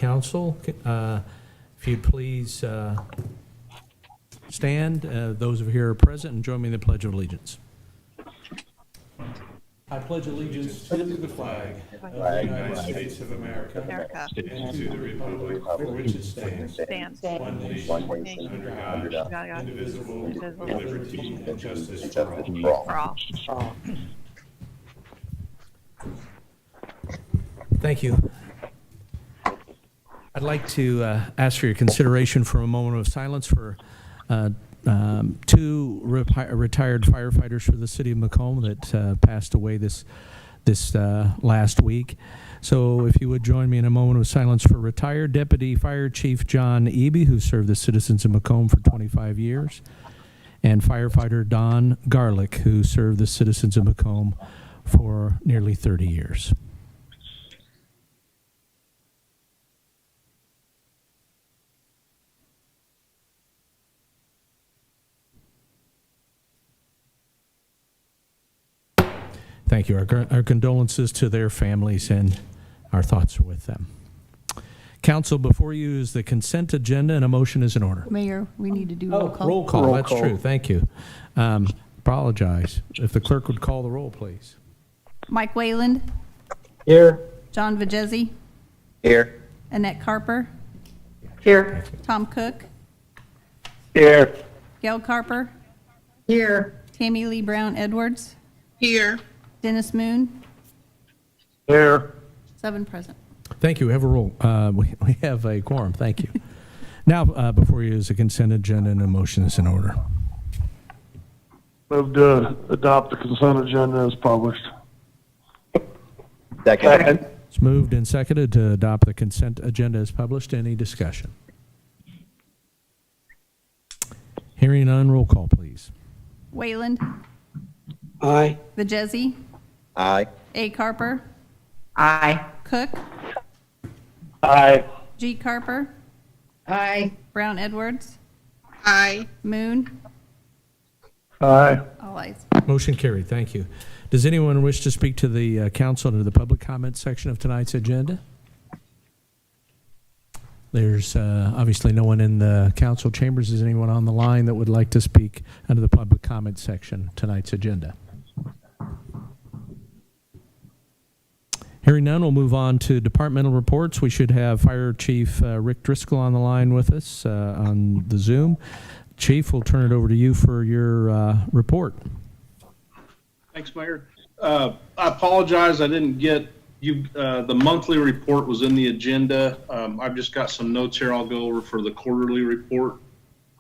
Council. If you'd please stand, those of you here are present, and join me in the Pledge of Allegiance. I pledge allegiance to the flag of the United States of America and to the republic for which it stands, one nation, under God, indivisible, with liberty and justice for all. Thank you. I'd like to ask for your consideration for a moment of silence for two retired firefighters for the city of Macomb that passed away this last week. So if you would join me in a moment of silence for retired Deputy Fire Chief John Eby, who served the citizens of Macomb for 25 years, and firefighter Don Garlick, who served the citizens of Macomb for nearly 30 years. Thank you. Our condolences to their families, and our thoughts are with them. Council, before you is the consent agenda, and a motion is in order. Mayor, we need to do roll call. Roll call. That's true. Thank you. Apologize. If the clerk would call the roll, please. Mike Wayland. Here. John Vajezi. Here. Annette Carper. Here. Tom Cook. Here. Gail Carper. Here. Tammy Lee Brown Edwards. Here. Dennis Moon. Here. 7 present. Thank you. We have a roll. We have a quorum. Thank you. Now, before you is a consent agenda, and a motion is in order. Move to adopt the consent agenda as published. Second. It's moved and seconded to adopt the consent agenda as published. Any discussion? Hearing none, roll call, please. Wayland. Aye. Vajezi. Aye. A. Carper. Aye. Cook. Aye. G. Carper. Aye. Brown Edwards. Aye. Moon. Aye. All ayes. Motion carried. Thank you. Does anyone wish to speak to the council under the public comment section of tonight's agenda? There's obviously no one in the council chambers. Is anyone on the line that would like to speak under the public comment section of tonight's agenda? Hearing none, we'll move on to departmental reports. We should have Fire Chief Rick Driscoll on the line with us on the Zoom. Chief, we'll turn it over to you for your report. Thanks, Mayor. I apologize. I didn't get you. The monthly report was in the agenda. I've just got some notes here I'll go over for the quarterly report.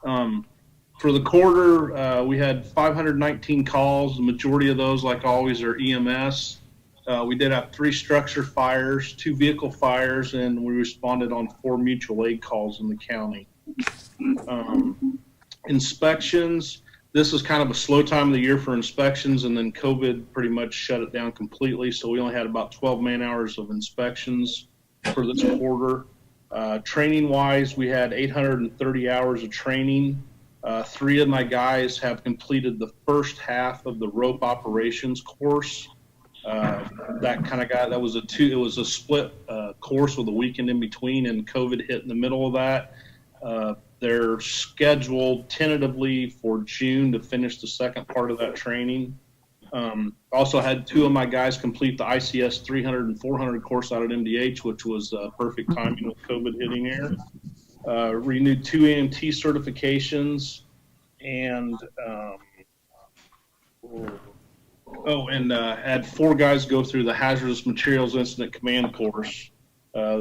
For the quarter, we had 519 calls. The majority of those, like always, are EMS. We did have 3 structure fires, 2 vehicle fires, and we responded on 4 mutual aid calls in the county. Inspections. This is kind of a slow time of the year for inspections, and then COVID pretty much shut it down completely. So we only had about 12 man hours of inspections for this quarter. Training wise, we had 830 hours of training. 3 of my guys have completed the first half of the rope operations course. That kind of got, it was a split course with a weekend in between, and COVID hit in the middle of that. They're scheduled tentatively for June to finish the second part of that training. Also had 2 of my guys complete the ICS 300 and 400 course out at MDH, which was perfect timing with COVID hitting here. Renewed 2 EMT certifications, and had 4 guys go through the Hazardous Materials Incident Command course,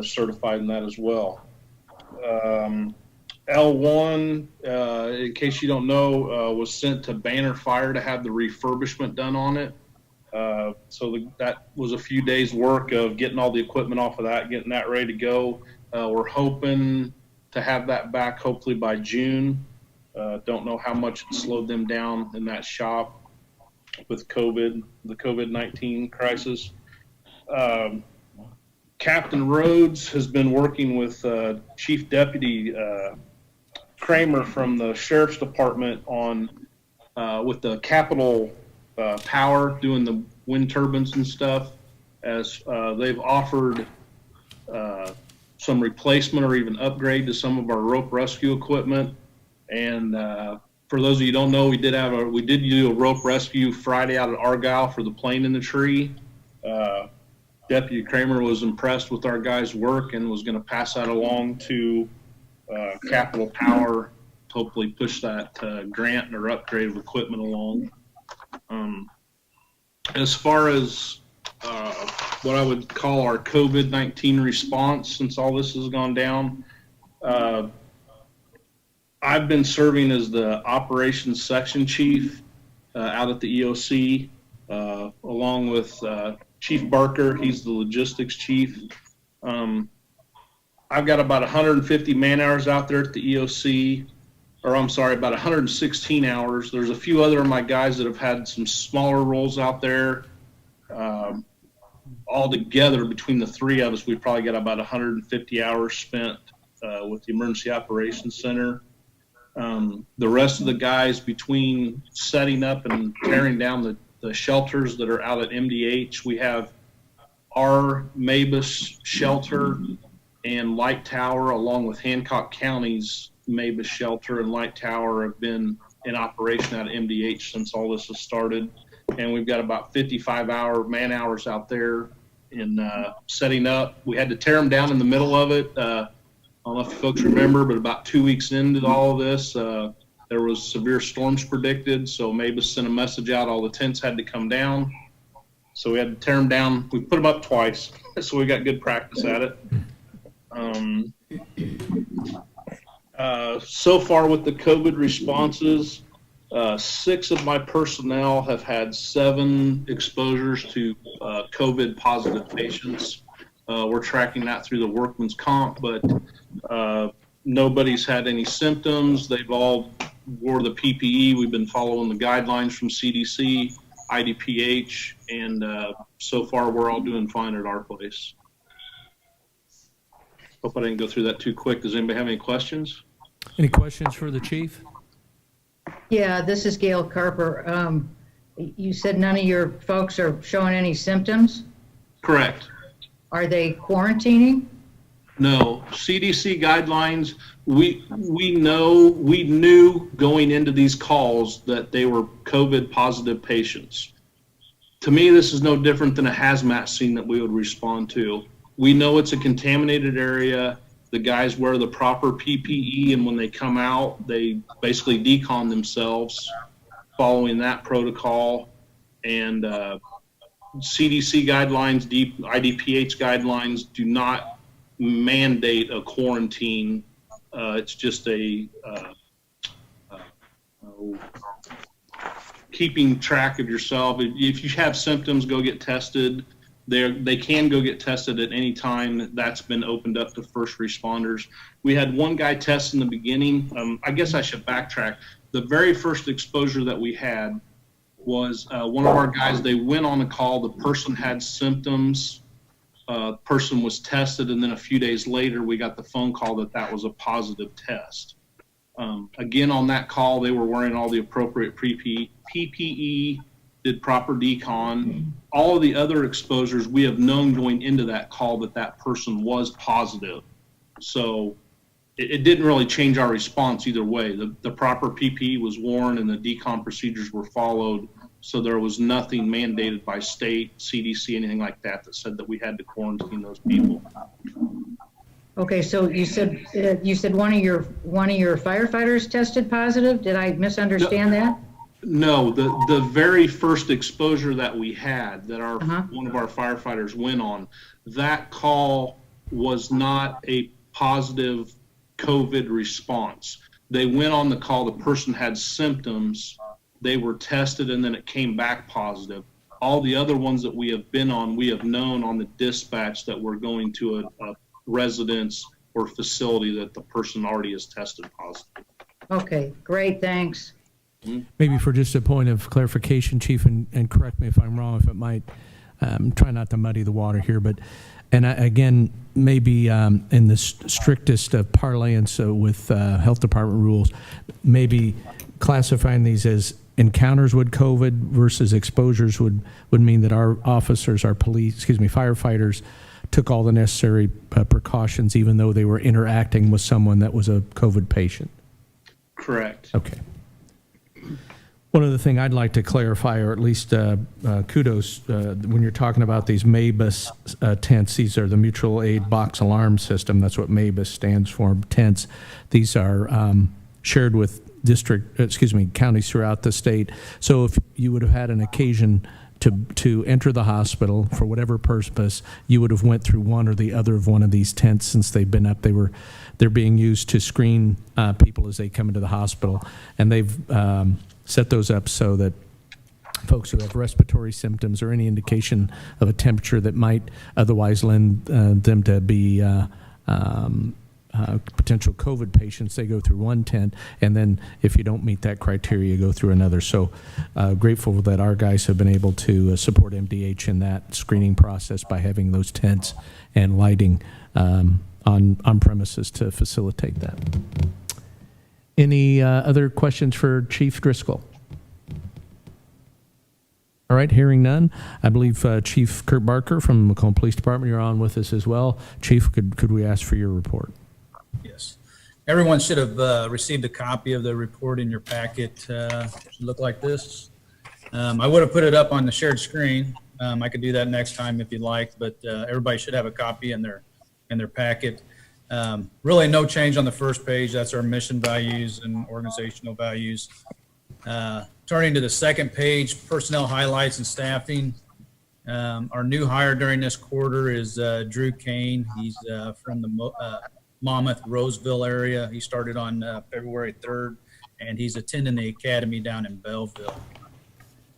certified in that as well. L1, in case you don't know, was sent to Banner Fire to have the refurbishment done on it. That was a few days work of getting all the equipment off of that, getting that ready to go. We're hoping to have that back hopefully by June. Don't know how much it slowed them down in that shop with COVID, the COVID-19 crisis. Captain Rhodes has been working with Chief Deputy Kramer from the Sheriff's Department on with the Capital Power doing the wind turbines and stuff, as they've offered some replacement or even upgrade to some of our rope rescue equipment. And for those of you who don't know, we did do a rope rescue Friday out at Argyle for the plane in the tree. Deputy Kramer was impressed with our guys' work and was going to pass that along to Capital Power to hopefully push that grant or upgrade of equipment along. As far as what I would call our COVID-19 response, since all this has gone down, I've been serving as the operations section chief out at the EOC, along with Chief Barker. He's the logistics chief. I've got about 150 man hours out there at the EOC, or I'm sorry, about 116 hours. There's a few other of my guys that have had some smaller roles out there. All together, between the three of us, we probably got about 150 hours spent with the Emergency Operations Center. The rest of the guys, between setting up and tearing down the shelters that are out at MDH, we have our Mavis shelter and Light Tower, along with Hancock County's Mavis shelter and Light Tower, have been in operation out of MDH since all this has started. And we've got about 55 man hours out there in setting up. We had to tear them down in the middle of it. I don't know if folks remember, but about 2 weeks into all of this, there was severe storms predicted. So Mavis sent a message out, all the tents had to come down. So we had to tear them down. We put them up twice, so we got good practice at it. So far with the COVID responses, 6 of my personnel have had 7 exposures to COVID positive patients. We're tracking that through the workman's comp, but nobody's had any symptoms. They've all wore the PPE. We've been following the guidelines from CDC, IDPH, and so far we're all doing fine at our place. Hope I didn't go through that too quick. Does anybody have any questions? Any questions for the chief? Yeah, this is Gail Carper. You said none of your folks are showing any symptoms? Correct. Are they quarantining? No, CDC guidelines, we knew going into these calls that they were COVID positive patients. To me, this is no different than a hazmat scene that we would respond to. We know it's a contaminated area. The guys wear the proper PPE, and when they come out, they basically decon themselves following that protocol. And CDC guidelines, IDPH guidelines do not mandate a quarantine. It's just a keeping track of yourself. If you have symptoms, go get tested. They can go get tested at any time. That's been opened up to first responders. We had one guy test in the beginning. I guess I should backtrack. The very first exposure that we had was one of our guys. They went on a call. The person had symptoms. Person was tested, and then a few days later, we got the phone call that was a positive test. Again, on that call, they were wearing all the appropriate PPE, did proper decon. All of the other exposures, we have known going into that call that person was positive. So it didn't really change our response either way. The proper PPE was worn and the decon procedures were followed. So there was nothing mandated by state, CDC, anything like that said that we had to quarantine those people. Okay, so you said one of your firefighters tested positive. Did I misunderstand that? No, the very first exposure that we had that one of our firefighters went on, that call was not a positive COVID response. They went on the call, the person had symptoms, they were tested, and then it came back positive. All the other ones that we have been on, we have known on the dispatch that we're going to a residence or facility that the person already is tested positive. Okay, great, thanks. Maybe for just a point of clarification, Chief, and correct me if I'm wrong, if it might, try not to muddy the water here, but, again, maybe in the strictest of parlance with health department rules, maybe classifying these as encounters with COVID versus exposures would mean that our officers, our firefighters, took all the necessary precautions, even though they were interacting with someone that was a COVID patient. Correct. Okay. One other thing I'd like to clarify, or at least kudos, when you're talking about these MABUS tents, these are the Mutual Aid Box Alarm System. That's what MABUS stands for, tents. These are shared with counties throughout the state. So if you would have had an occasion to enter the hospital for whatever purpose, you would have went through one or the other of one of these tents since they've been up. They're being used to screen people as they come into the hospital, and they've set those up so that folks who have respiratory symptoms or any indication of a temperature that might otherwise lend them to be potential COVID patients, they go through one tent, and then if you don't meet that criteria, you go through another. So grateful that our guys have been able to support MDH in that screening process by having those tents and lighting on premises to facilitate that. Any other questions for Chief Driscoll? All right, hearing none, I believe Chief Kurt Barker from Macomb Police Department, you're on with us as well. Chief, could we ask for your report? Yes. Everyone should have received a copy of the report in your packet. Should look like this. I would have put it up on the shared screen. I could do that next time if you'd like, but everybody should have a copy in their packet. Really no change on the first page. That's our mission values and organizational values. Turning to the second page, personnel highlights and staffing. Our new hire during this quarter is Drew Kane. He's from the Monmouth, Roseville area. He started on February 3rd, and he's attending the academy down in Belleville.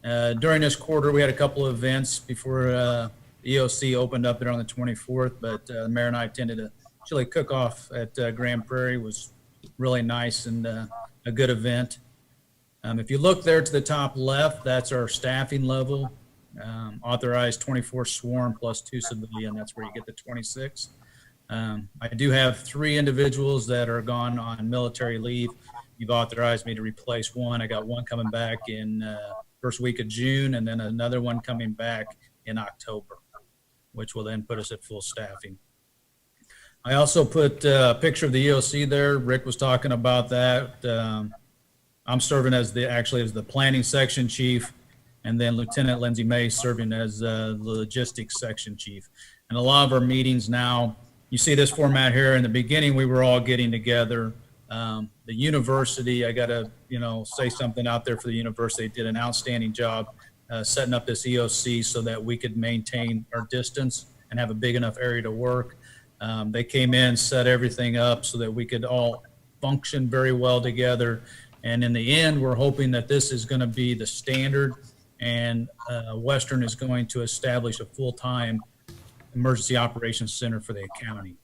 During this quarter, we had a couple of events before EOC opened up there on the 24th, but the mayor and I attended a chili cook-off at Grand Prairie. It was really nice and a good event. If you look there to the top left, that's our staffing level. Authorized 24 sworn plus 2 civilian. That's where you get the 26. I do have 3 individuals that are gone on military leave. You've authorized me to replace one. I got one coming back in first week of June, and then another one coming back in October, which will then put us at full staffing. I also put a picture of the EOC there. Rick was talking about that. I'm serving as the planning section chief, and then Lieutenant Lindsay May serving as the logistics section chief. And a lot of our meetings now, you see this format here. In the beginning, we were all getting together. The university, I got to, say something out there for the university. They did an outstanding job setting up this EOC so that we could maintain our distance and have a big enough area to work. They came in, set everything up so that we could all function very well together. And in the end, we're hoping that this is going to be the standard, and Western is going to establish a full-time emergency operations center for the county.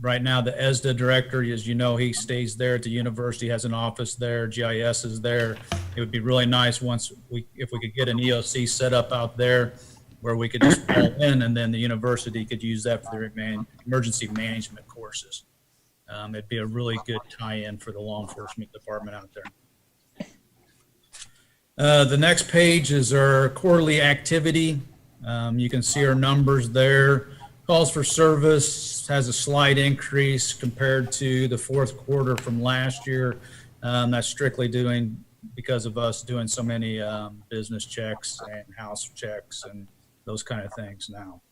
Right now, the ESDA director, as you know, he stays there at the university, has an office there, GIS is there. It would be really nice if we could get an EOC set up out there where we could just call in, and then the university could use that for their emergency management courses. It'd be a really good tie-in for the law enforcement department out there. The next page is our quarterly activity. You can see our numbers there. Calls for service has a slight increase compared to the fourth quarter from last year. That's strictly because of us doing so many business checks and house checks and those kind of things now.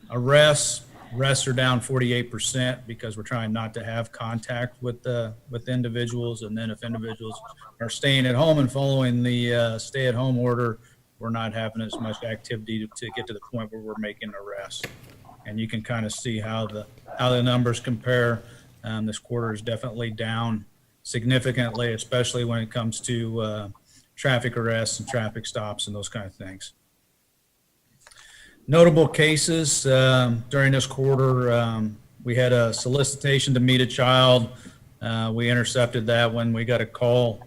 Arrests are down 48% because we're trying not to have contact with individuals. And then if individuals are staying at home and following the stay-at-home order, we're not having as much activity to get to the point where we're making arrests. And you can kind of see how the numbers compare. This quarter is definitely down significantly, especially when it comes to traffic arrests and traffic stops and those kind of things. Notable cases during this quarter, we had a solicitation to meet a child. We intercepted that when we got a call,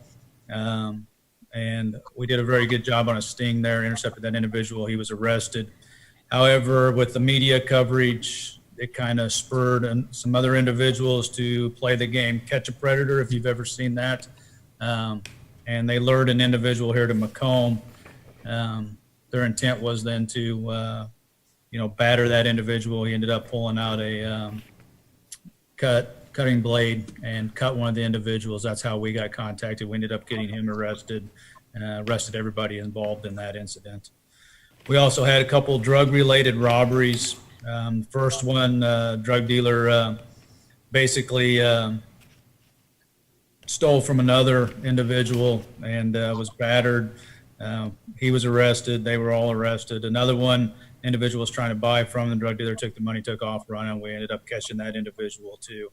and we did a very good job on a sting there, intercepted that individual. He was arrested. However, with the media coverage, it kind of spurred some other individuals to play the game Catch a Predator, if you've ever seen that. And they lured an individual here to Macomb. Their intent was then to batter that individual. He ended up pulling out a cutting blade and cut one of the individuals. That's how we got contacted. We ended up getting him arrested and arrested everybody involved in that incident. We also had a couple drug-related robberies. First one, drug dealer basically stole from another individual and was battered. He was arrested. They were all arrested. Another one, individual was trying to buy from the drug dealer, took the money, took off running. We ended up catching that individual too.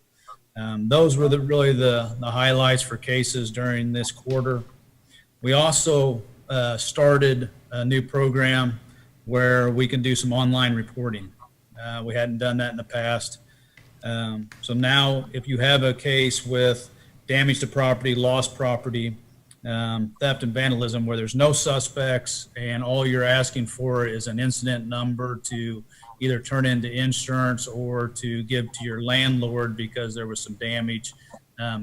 Those were really the highlights for cases during this quarter. We also started a new program where we can do some online reporting. We hadn't done that in the past. So now if you have a case with damage to property, lost property, theft and vandalism where there's no suspects and all you're asking for is an incident number to either turn into insurance or to give to your landlord because there was some damage,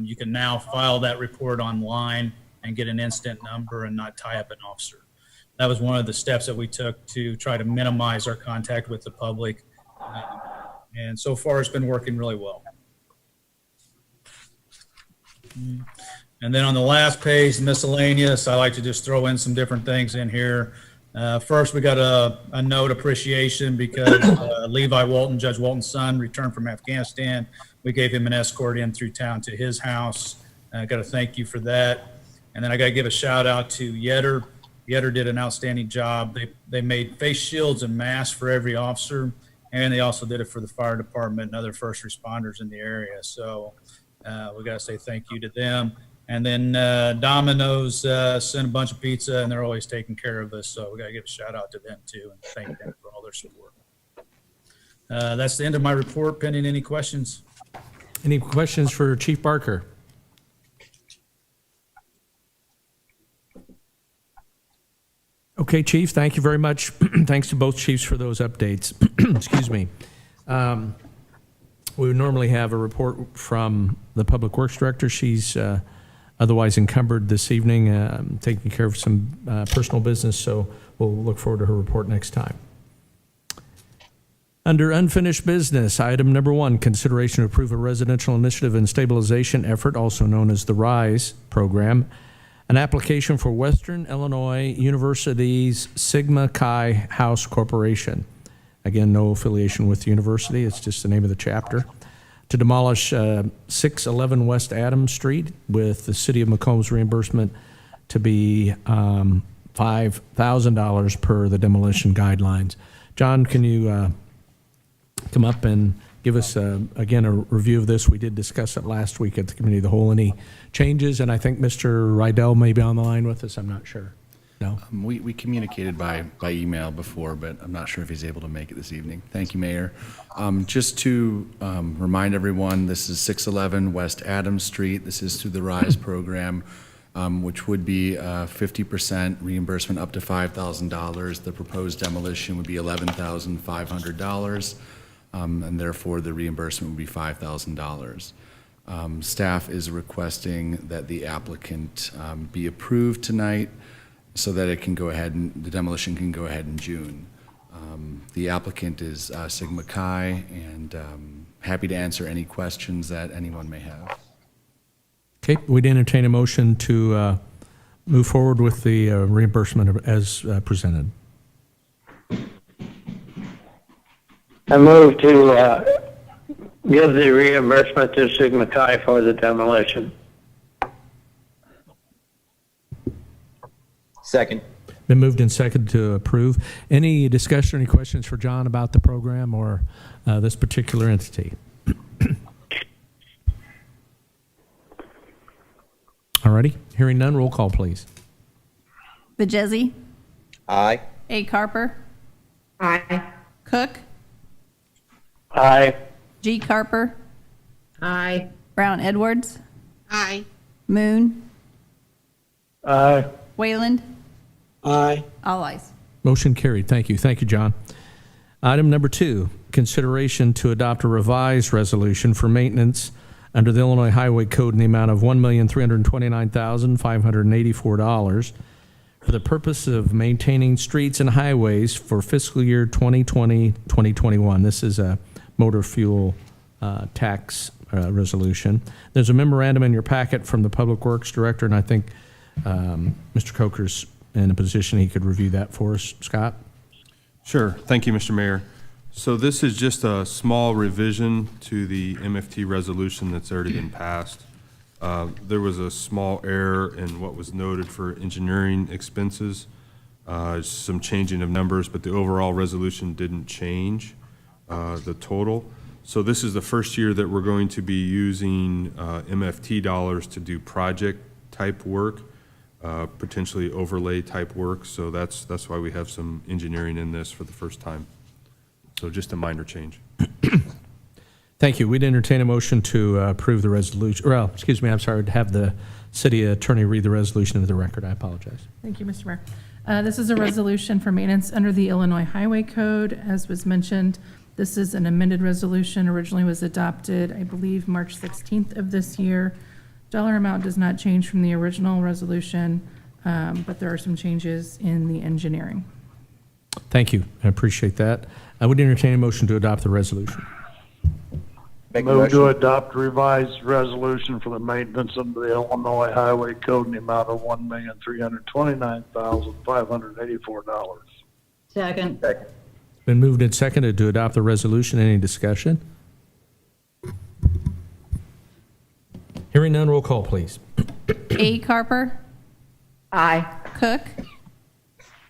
you can now file that report online and get an incident number and not tie up an officer. That was one of the steps that we took to try to minimize our contact with the public. And so far it's been working really well. And then on the last page, miscellaneous, I like to just throw in some different things in here. First, we got a note appreciation because Levi Walton, Judge Walton's son, returned from Afghanistan. We gave him an escort in through town to his house. I got to thank you for that. And then I got to give a shout out to Yetter. Yetter did an outstanding job. They made face shields and masks for every officer, and they also did it for the fire department and other first responders in the area. So we got to say thank you to them. And then Domino's sent a bunch of pizza, and they're always taking care of us. So we got to give a shout out to them too and thank them for all their support. That's the end of my report. Pending any questions. Any questions for Chief Barker? Okay, Chief, thank you very much. Thanks to both chiefs for those updates. Excuse me. We would normally have a report from the Public Works Director. She's otherwise encumbered this evening, taking care of some personal business, so we'll look forward to her report next time. Under unfinished business, item number 1, consideration to approve a residential initiative and stabilization effort, also known as the RISE program, an application for Western Illinois University's Sigma Chi House Corporation. Again, no affiliation with the university, it's just the name of the chapter. To demolish 611 West Adams Street with the City of Macomb's reimbursement to be $5,000 per the demolition guidelines. John, can you come up and give us, again, a review of this? We did discuss it last week at the Committee of the Whole. Any changes? And I think Mr. Rydell may be on the line with us. I'm not sure. No? We communicated by email before, but I'm not sure if he's able to make it this evening. Thank you, Mayor. Just to remind everyone, this is 611 West Adams Street. This is through the RISE program, which would be 50% reimbursement up to $5,000. The proposed demolition would be $11,500, and therefore the reimbursement would be $5,000. Staff is requesting that the applicant be approved tonight, so that it can go ahead and the demolition can go ahead in June. The applicant is Sigma Chi, and happy to answer any questions that anyone may have. Okay, we'd entertain a motion to move forward with the reimbursement as presented. I move to give the reimbursement to Sigma Chi for the demolition. Second. Been moved and seconded to approve. Any discussion or any questions for John about the program or this particular entity? All righty, hearing none, roll call, please. Bajesi, Aye. A. Carper, Aye. Cook, Aye. G. Carper, Aye. Brown Edwards, Aye. Moon, Aye. Wayland, Aye. all ayes. Motion carried. Thank you. Thank you, John. Item number 2, consideration to adopt a revised resolution for maintenance under the Illinois Highway Code in the amount of $1,329,584 for for the purpose of maintaining streets and highways for fiscal year 2020-2021. This is a motor fuel tax resolution. There's a memorandum in your packet from the Public Works Director, and I think Mr. Coker's in a position he could review that for us. Scott? Sure. Thank you, Mr. Mayor. So this is just a small revision to the MFT resolution that's already been passed. There was a small error in what was noted for engineering expenses, some changing of numbers, but the overall resolution didn't change the total. So this is the first year that we're going to be using MFT dollars to do project type work, potentially overlay type work. So that's why we have some engineering in this for the first time. So just a minor change. Thank you. We'd entertain a motion to approve the resolution. Well, excuse me, I'm sorry, to have the city attorney read the resolution into the record. I apologize. Thank you, Mr. Mayor. This is a resolution for maintenance under the Illinois Highway Code. As was mentioned, this is an amended resolution. Originally was adopted, I believe, March 16th of this year. Dollar amount does not change from the original resolution, but there are some changes in the engineering. Thank you. I appreciate that. I would entertain a motion to adopt the resolution. Move to adopt revised resolution for the maintenance of the Illinois Highway Code in the amount of $1,329,584. Second. Been moved and seconded to adopt the resolution. Any discussion? Hearing none, roll call, please. A. Carper, Aye. Cook,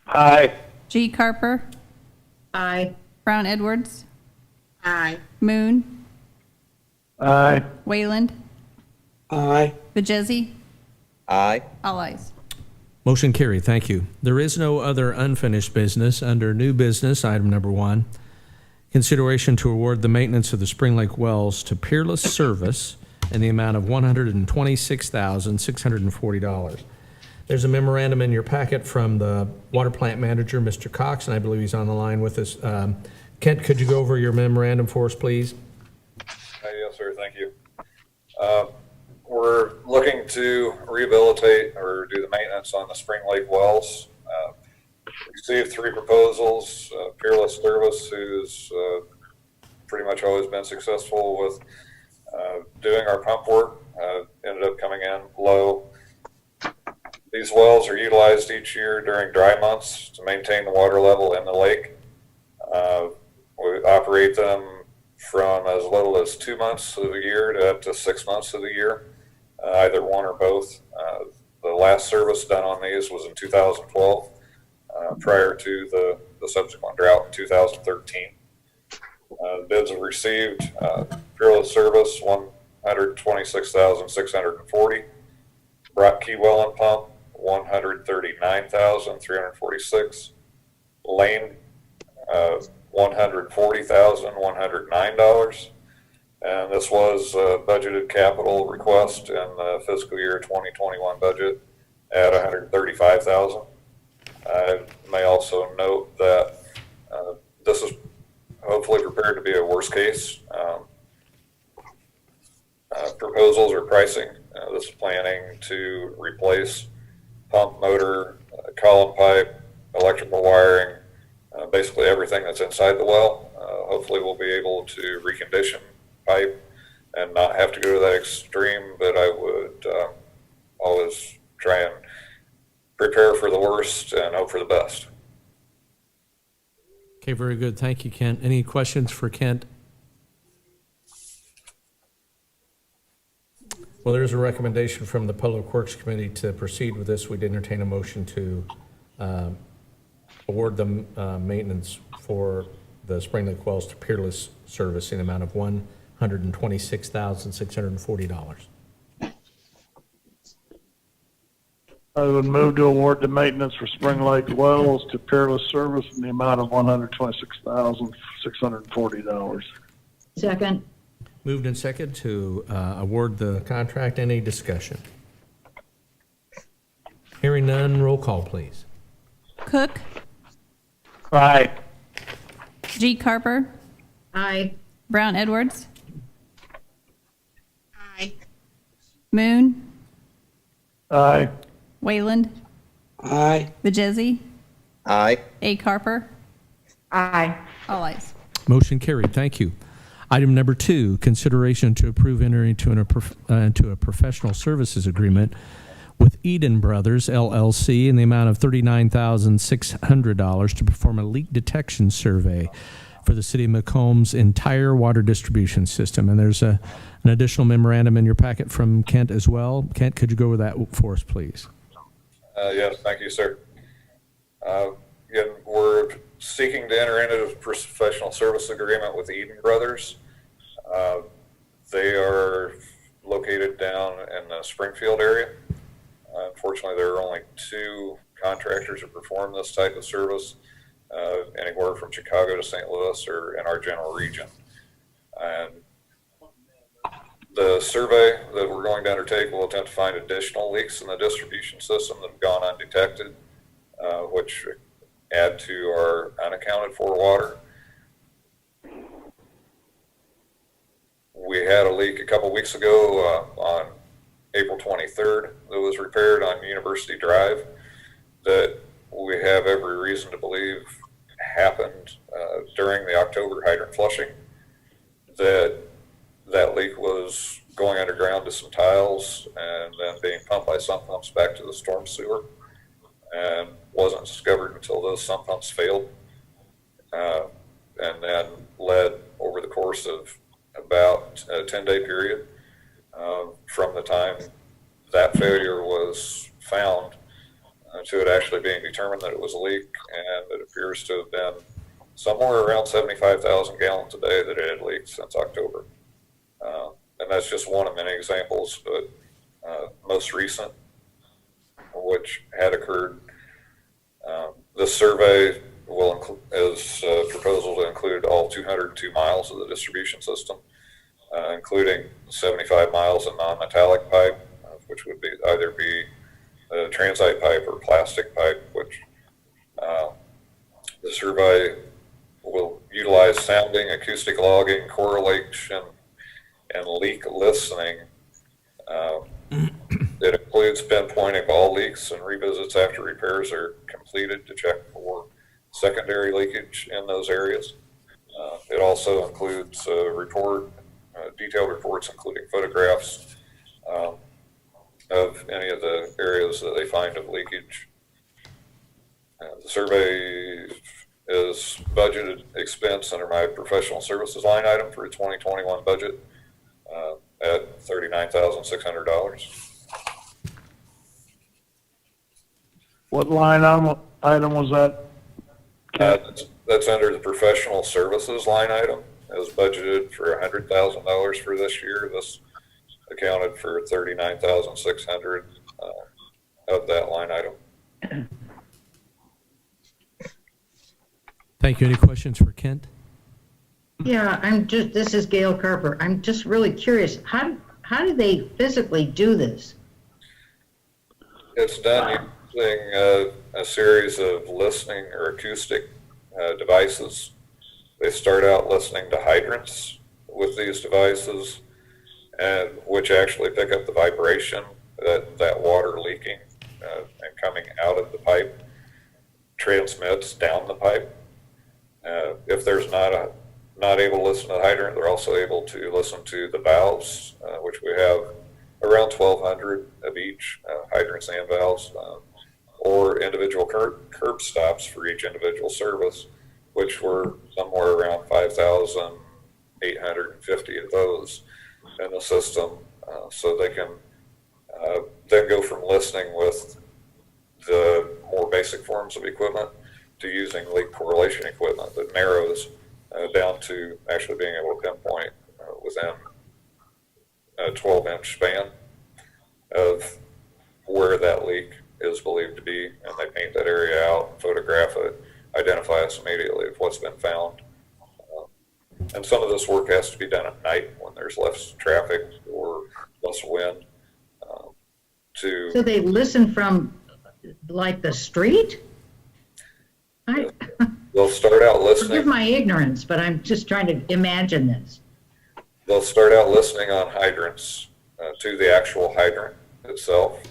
Aye. G. Carper, Aye. Brown Edwards, Aye. Moon, Aye. Wayland, Aye. Bajesi, Aye. all ayes. Motion carried. Thank you. There is no other unfinished business. Under new business, item number 1, consideration to award the maintenance of the Spring Lake wells to Peerless Service in the amount of $126,640. There's a memorandum in your packet from the water plant manager, Mr. Cox, and I believe he's on the line with us. Kent, could you go over your memorandum for us, please? Yes, sir. Thank you. We're looking to rehabilitate or do the maintenance on the Spring Lake wells. Received 3 proposals. Peerless Service, who's pretty much always been successful with doing our pump work, ended up coming in low. These wells are utilized each year during dry months to maintain the water level in the lake. We operate them from as little as 2 months of the year to up to 6 months of the year, either one or both. The last service done on these was in 2012, prior to the subsequent drought in 2013. Bids have received, Peerless Service, $126,640. Brock Key Well and Pump, $139,346. Lane, $140,109. And this was a budgeted capital request in the fiscal year 2021 budget at $135,000. I may also note that this is hopefully prepared to be a worst case proposals or pricing. This is planning to replace pump, motor, column pipe, electrical wiring, basically everything that's inside the well. Hopefully we'll be able to recondition pipe and not have to go to that extreme, but I would always try and prepare for the worst and hope for the best. Okay, very good. Thank you, Kent. Any questions for Kent? Well, there is a recommendation from the Public Works Committee to proceed with this. We'd entertain a motion to award the maintenance for the Spring Lake wells to Peerless Service in the amount of $126,640. I would move to award the maintenance for Spring Lake wells to Peerless Service in the amount of $126,640. Second. Moved and second to award the contract. Any discussion? Hearing none, roll call, please. Cook, Aye. G. Carper, Aye. Brown Edwards, Aye. Moon, Aye. Wayland, Aye. Vajezzi, Aye. A. Carper, Aye. all ayes. Motion carried. Thank you. Item number 2, consideration to approve entering into a professional services agreement with Eden Brothers LLC in the amount of $39,600 to perform a leak detection survey for the city of Macomb's entire water distribution system. And there's an additional memorandum in your packet from Kent as well. Kent, could you go over that for us, please? Yes, thank you, sir. Again, we're seeking to enter into a professional service agreement with Eden Brothers. They are located down in the Springfield area. Unfortunately, there are only 2 contractors who perform this type of service, anywhere from Chicago to St. Louis or in our general region. And the survey that we're going to undertake will attempt to find additional leaks in the distribution system that have gone undetected, which add to our unaccounted for water. We had a leak a couple weeks ago on April 23rd that was repaired on University Drive that we have every reason to believe happened during the October hydrant flushing. That leak was going underground to some tiles and then being pumped by sump pumps back to the storm sewer, and wasn't discovered until those sump pumps failed, and then led over the course of about a 10-day period from the time that failure was found to it actually being determined that it was a leak, and it appears to have been somewhere around 75,000 gallons a day that it had leaked since October. And that's just one of many examples, but most recent, which had occurred. This survey is a proposal to include all 202 miles of the distribution system, including 75 miles of non-metallic pipe, which would either be a transite pipe or plastic pipe, which the survey will utilize sounding, acoustic logging, correlation, and leak listening. It includes pinpointing all leaks and revisits after repairs are completed to check for secondary leakage in those areas. It also includes detailed reports, including photographs of any of the areas that they find of leakage. The survey is budgeted expense under my professional services line item for a 2021 budget at $39,600. What line item was that? That's under the professional services line item. It was budgeted for $100,000 for this year. This accounted for $39,600 of that line item. Thank you. Any questions for Kent? Yeah, this is Gail Carper. I'm just really curious. How do they physically do this? It's done using a series of listening or acoustic devices. They start out listening to hydrants with these devices, and which actually pick up the vibration that water leaking and coming out of the pipe transmits down the pipe. If there's not able to listen to the hydrant, they're also able to listen to the valves, which we have around 1,200 of each, hydrants and valves, or individual curb stops for each individual service, which were somewhere around 5,850 of those in the system. So they can then go from listening with the more basic forms of equipment to using leak correlation equipment that narrows down to actually being able to pinpoint within a 12-inch span of where that leak is believed to be, and they paint that area out, photograph it, identify us immediately of what's been found. And some of this work has to be done at night when there's less traffic or less wind. So they listen from like the street? They'll start out listening. Forgive my ignorance, but I'm just trying to imagine this. They'll start out listening on hydrants to the actual hydrant itself.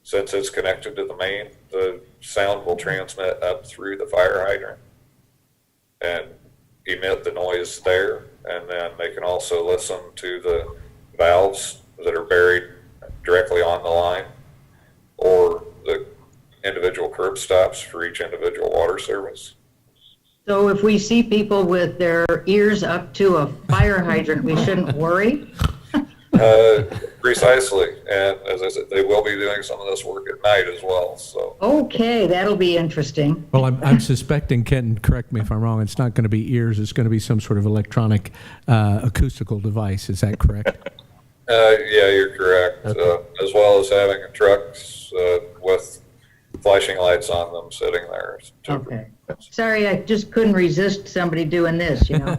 Since it's connected to the main, the sound will transmit up through the fire hydrant and emit the noise there. And then they can also listen to the valves that are buried directly on the line, or the individual curb stops for each individual water service. So if we see people with their ears up to a fire hydrant, we shouldn't worry? Precisely. And as I said, they will be doing some of this work at night as well, so. Okay, that'll be interesting. Well, I'm suspecting, Ken, correct me if I'm wrong, it's not going to be ears, it's going to be some sort of electronic acoustical device. Is that correct? Yeah, you're correct. As well as having trucks with flashing lights on them sitting there. Okay. Sorry, I just couldn't resist somebody doing this, you know?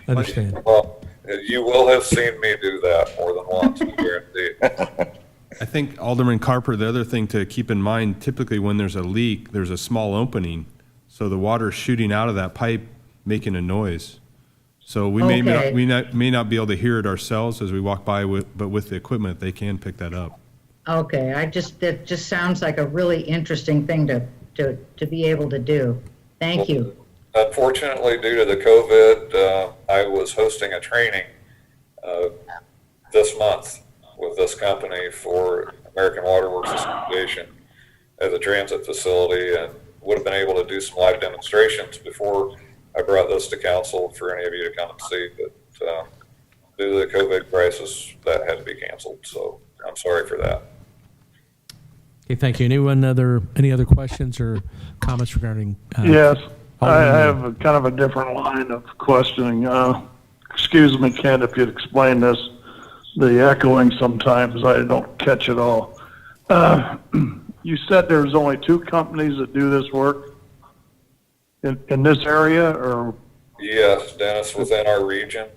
Understand. Well, you will have seen me do that more than once, I guarantee. I think Alderman Carper, the other thing to keep in mind, typically when there's a leak, there's a small opening. So the water's shooting out of that pipe, making a noise. So we may not be able to hear it ourselves as we walk by, but with the equipment, they can pick that up. Okay, that just sounds like a really interesting thing to be able to do. Thank you. Unfortunately, due to the COVID, I was hosting a training this month with this company for American Water Works Association at the transit facility, and would have been able to do some live demonstrations before I brought this to council for any of you to come and see, but due to the COVID crisis, that had to be canceled. So I'm sorry for that. Okay, thank you. Any other questions or comments regarding? Yes, I Alderman have a kind of a different line of questioning. Excuse me, Ken, if you'd explain this. The echoing sometimes, I don't catch it all. You said there's only 2 companies that do this work in this area, or? Yes, Dennis, within our region.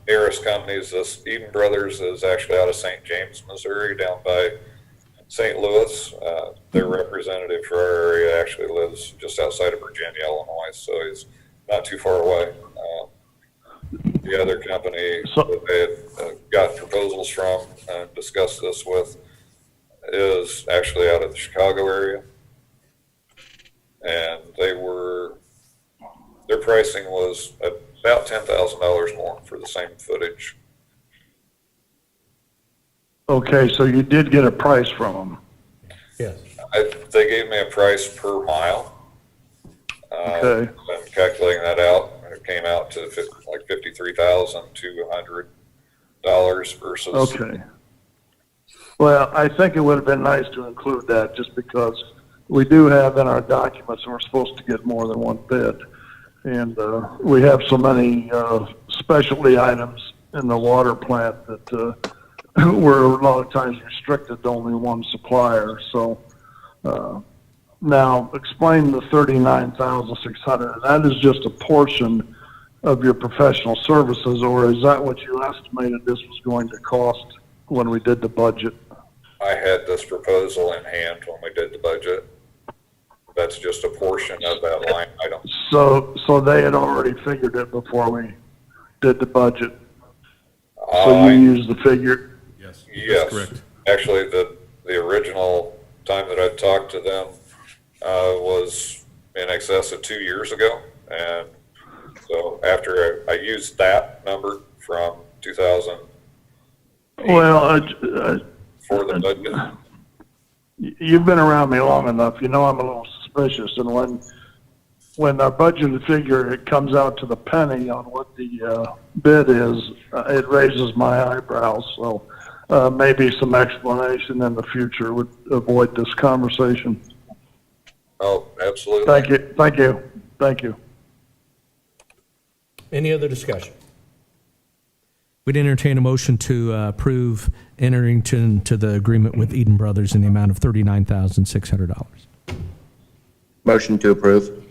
Nearest companies, this Eden Brothers is actually out of St. James, Missouri, down by St. Louis. Their representative for our area actually lives just outside of Virginia, Illinois, so he's not too far away. The other company that they had got proposals from and discussed this with is actually out of the Chicago area. And their pricing was about $10,000 more for the same footage. Okay, so you did get a price from them? Yes. They gave me a price per mile. Okay. And calculating that out, it came out to like $53,200 versus. Okay. Well, I think it would have been nice to include that, just because we do have in our documents we're supposed to get more than one bid. And we have so many specialty items in the water plant that we're a lot of times restricted to only one supplier. So now explain the $39,600. That is just a portion of your professional services, or is that what you estimated this was going to cost when we did the budget? I had this proposal in hand when we did the budget. That's just a portion of that line item. So they had already figured it before we did the budget. So you used the figure? Yes. Yes. That's correct. Actually, the original time that I talked to them was in excess of 2 years ago. And so after I used that number from 2008 for the budget. You've been around me long enough. You know I'm a little suspicious. And when our budgeted figure, it comes out to the penny on what the bid is, it raises my eyebrows. So maybe some explanation in the future would avoid this conversation. Oh, absolutely. Thank you. Thank you. Thank you. Any other discussion? We'd entertain a motion to approve entering into the agreement with Eden Brothers in the amount of $39,600. Motion to approve.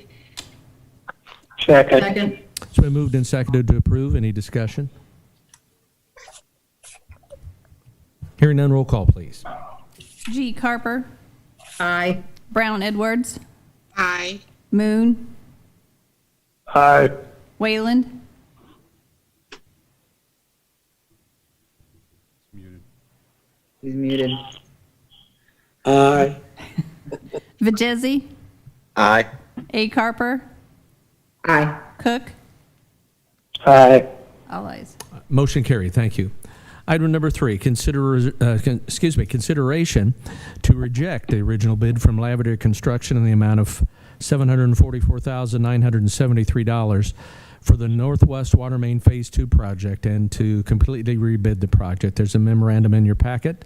Second. It's been moved and seconded to approve. Any discussion? Hearing none, roll call, please. G. Carper, Aye. Brown Edwards, Aye. Moon, Aye. Wayland, He's muted. Aye. Vajezzi, Aye. A. Carper, Aye. Cook. Aye. All ayes. Motion carried. Thank you. Item number 3, consideration to reject the original bid from Lavender Construction in the amount of $744,973 for the Northwest Water Main Phase 2 project and to completely rebid the project. There's a memorandum in your packet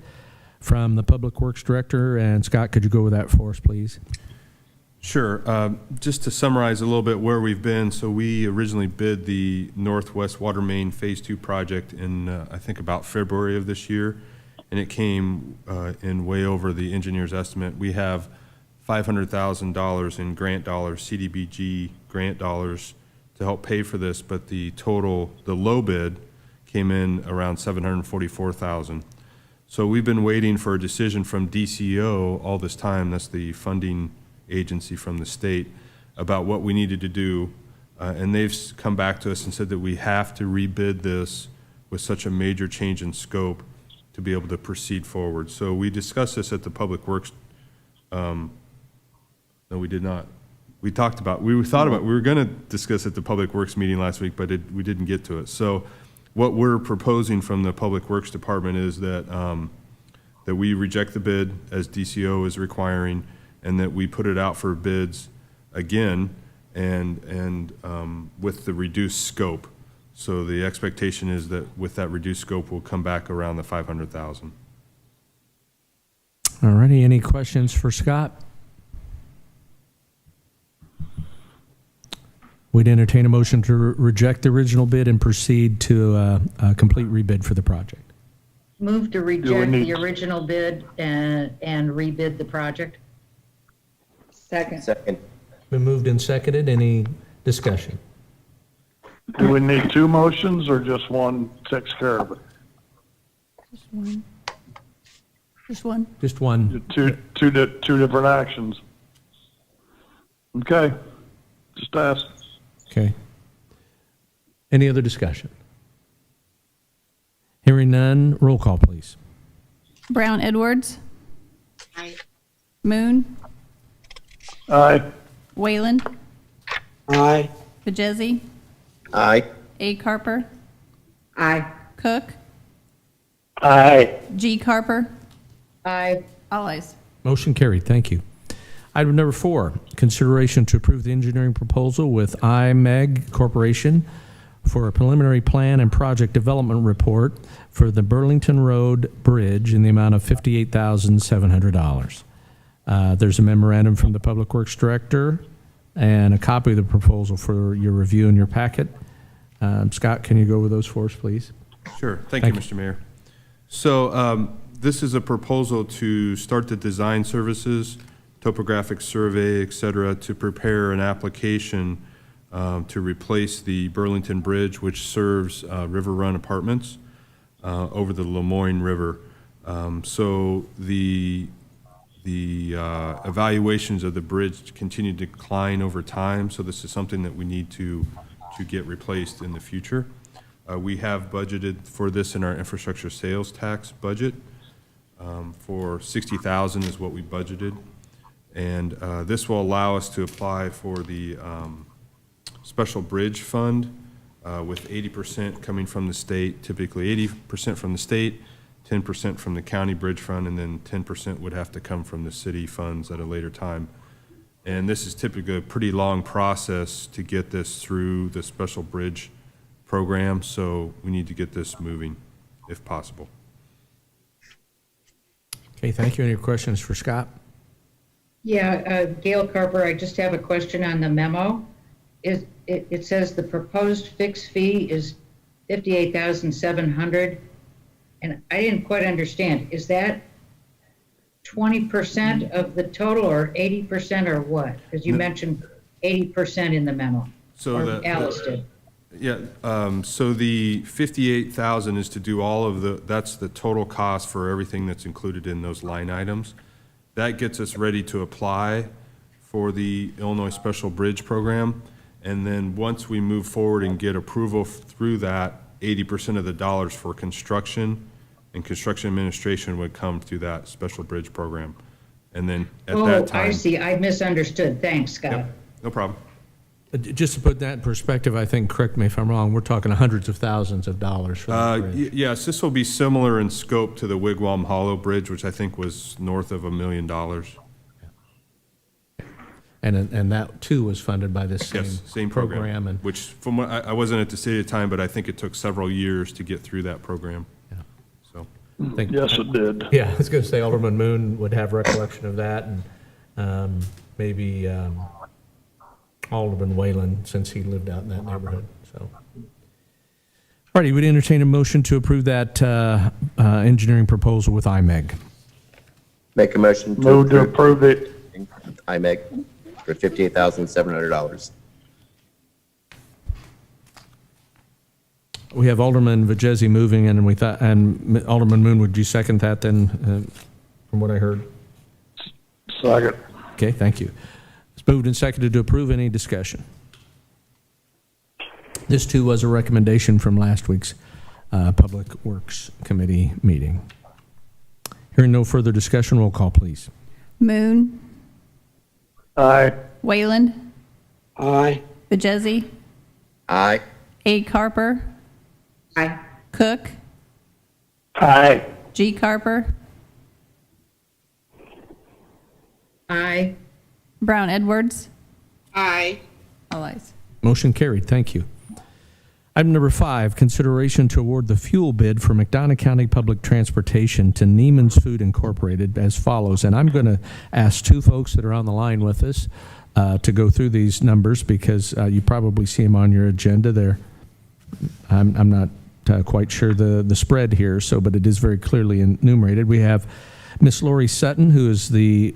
from the Public Works Director. And Scott, could you go with that for us, please? Sure. Just to summarize a little bit where we've been, so we originally bid the Northwest Water Main Phase 2 project in, I think, about February of this year, and it came in way over the engineer's estimate. We have $500,000 in grant dollars, CDBG grant dollars, to help pay for this, but the low bid came in around $744,000. So we've been waiting for a decision from DCO all this time. That's the funding agency from the state, about what we needed to do, and they've come back to us and said that we have to rebid this with such a major change in scope to be able to proceed forward. So we discussed this at the Public Works. No, we did not. We thought about we were going to discuss at the Public Works meeting last week, but we didn't get to it. So what we're proposing from the Public Works Department is that that we reject the bid as DCO is requiring, and that we put it out for bids again and with the reduced scope. So the expectation is that with that reduced scope, we'll come back around the $500,000. All righty. Any questions for Scott? We'd entertain a motion to reject the original bid and proceed to a complete rebid for the project. Move to reject the original bid and rebid the project. Second. Second. Been moved and seconded. Any discussion? Do we need 2 motions or just one takes care of it? Just one. Just one. Just one. Two different actions. Okay, just ask. Okay. Any other discussion? Hearing none, roll call, please. Brown Edwards, Aye. Moon, Aye. Wayland, Aye. Vajezzi, Aye. A. Carper, Aye. Cook, Aye. G. Carper. Aye. All ayes. Motion carried. Thank you. Item number 4, consideration to approve the engineering proposal with IMEG Corporation for a preliminary plan and project development report for the Burlington Road Bridge in the amount of $58,700. There's a memorandum from the Public Works Director and a copy of the proposal for your review in your packet. Scott, can you go over those for us, please? Sure. Thank you, Mr. Mayor. So this is a proposal to start the design services, topographic survey, et cetera, to prepare an application to replace the Burlington Bridge, which serves River Run Apartments over the Lemoyne River. So the evaluations of the bridge continue to decline over time, so this is something that we need to get replaced in the future. We have budgeted for this in our infrastructure sales tax budget. For $60,000 is what we budgeted. And this will allow us to apply for the special bridge fund with 80% coming from the state, typically 80% from the state, 10% from the county bridge fund, and then 10% would have to come from the city funds at a later time. And this is typically a pretty long process to get this through the special bridge program, so we need to get this moving if possible. Okay, thank you. Any questions for Scott? Yeah, Gail Carper, I just have a question on the memo. It says the proposed fixed fee is $58,700, and I didn't quite understand. Is that 20% of the total or 80% or what? Because you mentioned 80% in the memo. So or Alice did. Yeah, so the $58,000 is to do all of that's the total cost for everything that's included in those line items. That gets us ready to apply for the Illinois Special Bridge Program. And then once we move forward and get approval through that, 80% of the dollars for construction and construction administration would come through that Special Bridge Program. And then at Oh, that time. I see. I misunderstood. Thanks, Scott. Yep, no problem. Just to put that in perspective, I think, correct me if I'm wrong, we're talking hundreds of thousands of dollars for that bridge. Yes, this will be similar in scope to the Wigwam Hollow Bridge, which I think was north of $1 million. And that, too, was funded by this Yes, same program. And which, from what, I wasn't at the city at the time, but I think it took several years to get through that program. Yeah. So, I think, Yes, it did. yeah, I was going to say Alderman Moon would have recollection of that, and maybe Alderman Whalen, since he lived out in that neighborhood. So, all righty, we'd entertain a motion to approve that engineering proposal with IMEG. Make a motion to Move to approve it. IMEG for $58,700. We have Alderman Vajezi moving, and and Alderman Moon, would you second that then, from what I heard? Second. Okay, thank you. It's moved and seconded to approve. Any discussion? This, too, was a recommendation from last week's Public Works Committee meeting. Hearing no further discussion, roll call, please. Moon, Aye. Wayland, Aye. Bajezi, Aye. A. Carper, Aye. Cook, Aye. G. Carper, Aye. Brown Edwards, Aye. all ayes. Motion carried. Thank you. Item number 5, consideration to award the fuel bid for McDonough County Public Transportation to Neiman's Food Incorporated as follows. And I'm going to ask two folks that are on the line with us to go through these numbers because you probably see them on your agenda there. I'm not quite sure the spread here, but it is very clearly enumerated. We have Miss Lori Sutton, who is the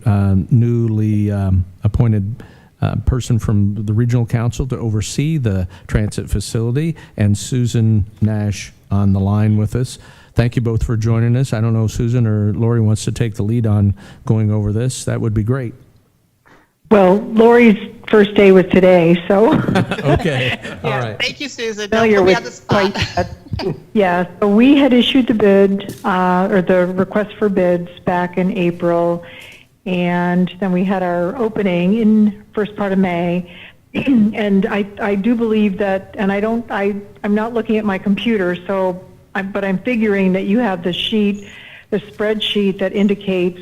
newly appointed person from the regional council to oversee the transit facility, and Susan Nash on the line with us. Thank you both for joining us. I don't know if Susan or Lori wants to take the lead on going over this. That would be great. Well, Lori's first day was today, so Okay, all right. Thank you, Susan. familiar Don't put me on the with spot. quite yet. Yeah, so we had issued the bid, or the request for bids back in April, and then we had our opening in first part of May. And I do believe that, and I'm not looking at my computer, but I'm figuring that you have the spreadsheet that indicates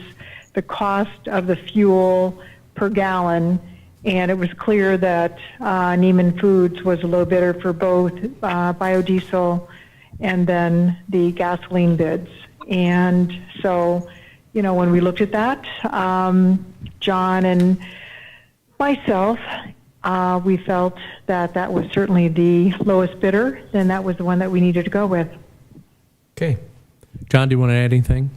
the cost of the fuel per gallon, and it was clear that Neiman Foods was a low bidder for both biodiesel and then the gasoline bids. And so, when we looked at that, John and myself, we felt that that was certainly the lowest bidder, and that was the one that we needed to go with. Okay. John, do you want to add anything?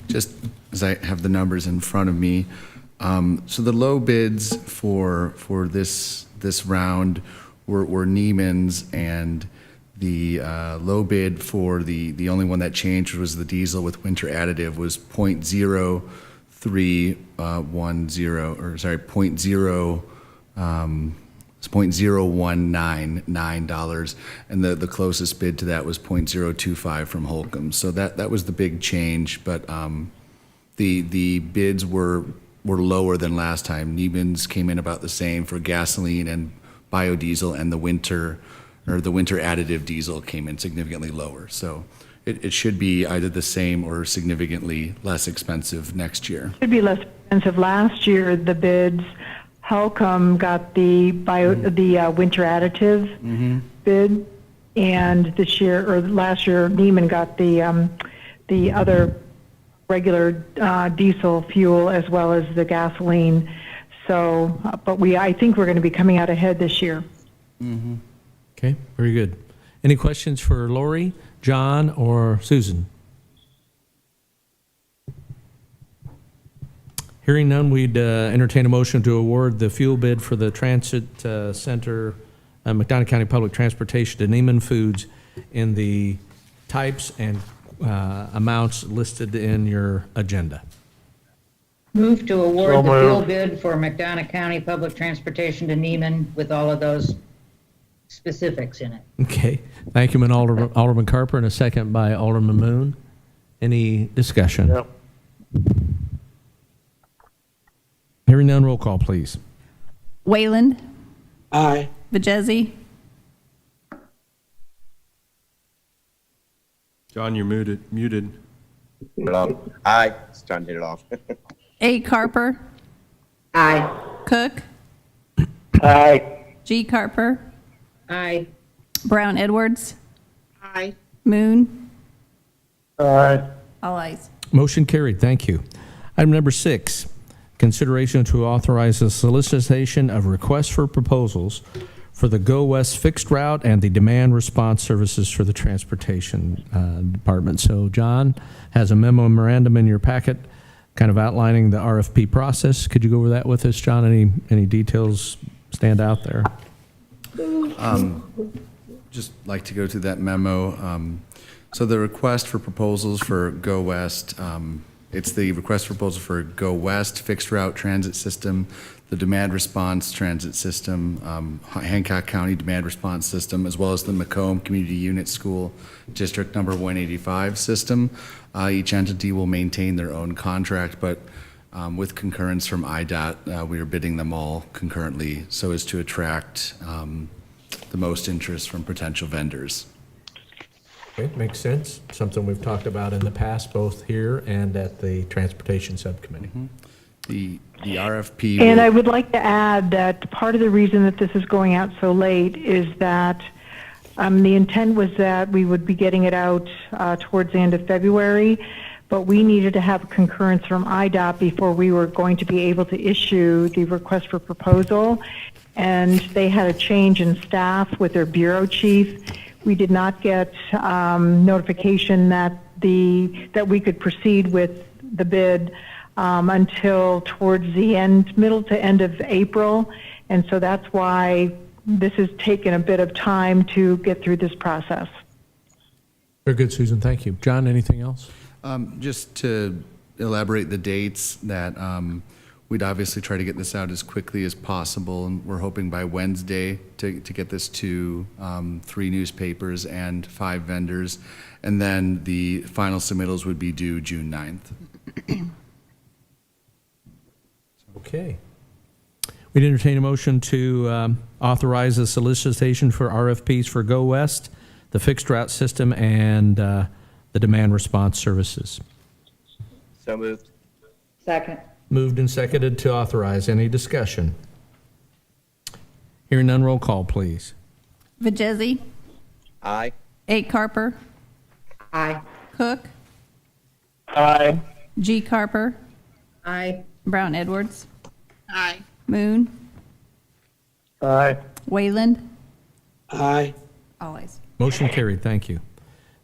Just as I have the numbers in front of me, so the low bids for this round were Neiman's, and the low bid for the only one that changed was the diesel with winter additive was .0310, or sorry, it's $0.0199, and the closest bid to that was .025 from Holcomb. So that was the big change, but the bids were lower than last time. Neiman's came in about the same for gasoline and biodiesel, and the winter additive diesel came in significantly lower. So it should be either the same or significantly less expensive next year. Should be less expensive. Last year, the bids, Holcomb got the winter additive bid, and last year, Neiman got the other regular diesel fuel as well as the gasoline. So, but I think we're going to be coming out ahead this year. Okay, very good. Any questions for Lori, John, or Susan? Hearing none, we'd entertain a motion to award the fuel bid for the Transit Center, McDonough County Public Transportation to Neiman Foods in the types and amounts listed in your agenda. Move to award So the fuel moved. bid for McDonough County Public Transportation to Neiman with all of those specifics in it. Okay, thank you, Alderman Carper, and a second by Alderman Moon. Any discussion? Yep. Hearing none, roll call, please. Wayland, Aye. Vajezzi, John, you're muted. Aye. It's trying to hit it off. A. Carper, Aye. Cook, Aye. G. Carper, Aye. Brown Edwards, Aye. Moon, Aye. all ayes. Motion carried. Thank you. Item number 6, consideration to authorize the solicitation of requests for proposals for the Go West fixed route and the demand response services for the transportation department. So John has a memorandum in your packet kind of outlining the RFP process. Could you go over that with us, John? Any details stand out there? Just like to go through that memo. So the request for proposals for Go West, it's the request for proposal for Go West fixed route transit system, the demand response transit system, Hancock County demand response system, as well as the Macomb Community Unit School District Number 185 system. Each entity will maintain their own contract, but with concurrence from IDOT, we are bidding them all concurrently so as to attract the most interest from potential vendors. Okay, makes sense. Something we've talked about in the past, both here and at the Transportation Subcommittee. The RFP. And will- I would like to add that part of the reason that this is going out so late is that the intent was that we would be getting it out towards the end of February, but we needed to have concurrence from IDOT before we were going to be able to issue the request for proposal. And they had a change in staff with their bureau chief. We did not get notification that we could proceed with the bid until towards the middle to end of April, and so that's why this has taken a bit of time to get through this process. Very good, Susan. Thank you. John, anything else? Just to elaborate the dates that we'd obviously try to get this out as quickly as possible, and we're hoping by Wednesday to get this to 3 newspapers and 5 vendors, and then the final submittals would be due June 9th. Okay. We'd entertain a motion to authorize a solicitation for RFPs for Go West, the fixed route system, and the demand response services. So moved. Second. Moved and seconded to authorize. Any discussion? Hearing none, roll call, please. Vajezzi, Aye. A. Carper, Aye. Cook, Aye. G. Carper, Aye. Brown Edwards, Aye. Moon, Aye. Wayland, Aye. all ayes. Motion carried. Thank you.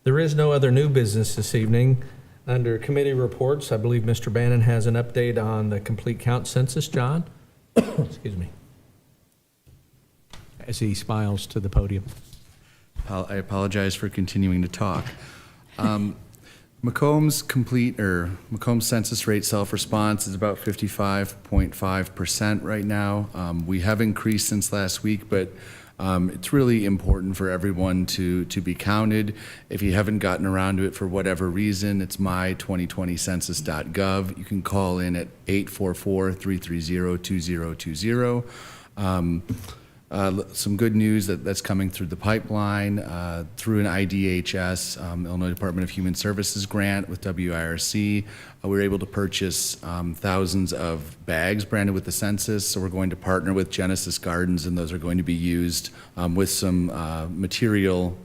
There is no other new business this evening. Under committee reports, I believe Mr. Bannon has an update on the complete count census. John? Excuse me. As he smiles to the podium. I apologize for continuing to talk. Macomb's Macomb census rate self-response is about 55.5% right now. We have increased since last week, but it's really important for everyone to be counted. If you haven't gotten around to it for whatever reason, it's my2020census.gov. You can call in at 844-330-2020. Some good news that's coming through the pipeline, through an IDHS, Illinois Department of Human Services grant with WIRC. We were able to purchase thousands of bags branded with the census, so we're going to partner with Genesis Gardens, and those are going to be used with some material,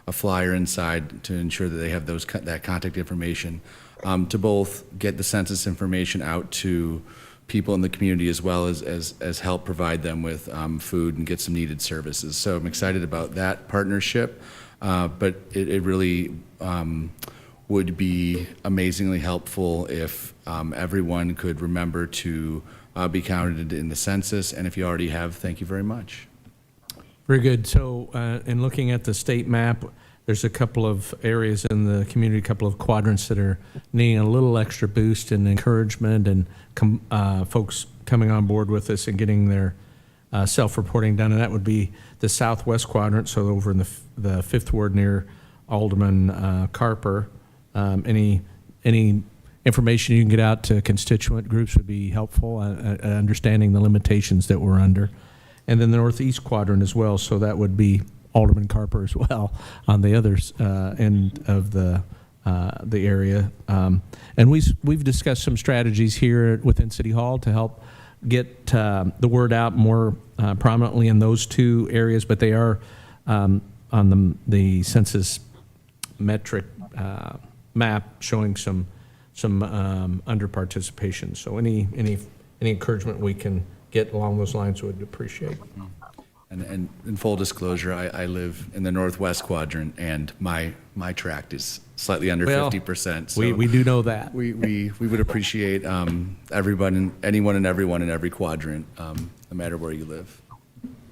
a flyer inside to ensure that they have that contact information to both get the census information out to people in the community as well as help provide them with food and get some needed services. So I'm excited about that partnership, but it really would be amazingly helpful if everyone could remember to be counted in the census, and if you already have, thank you very much. Very good. So in looking at the state map, there's a couple of areas in the community, a couple of quadrants that are needing a little extra boost and encouragement, and folks coming on board with us and getting their self-reporting done. And that would be the southwest quadrant, so over in the 5th Ward near Alderman Carper. Any information you can get out to constituent groups would be helpful, understanding the limitations that we're under. And then the northeast quadrant as well, so that would be Alderman Carper as well on the other end of the area. And we've discussed some strategies here within City Hall to help get the word out more prominently in those two areas, but they are on the census metric map showing some under participation. So any encouragement we can get along those lines would appreciate. And in full disclosure, I live in the northwest quadrant, and my tract is slightly under 50%. So we do know that. we would appreciate anyone and everyone in every quadrant, no matter where you live.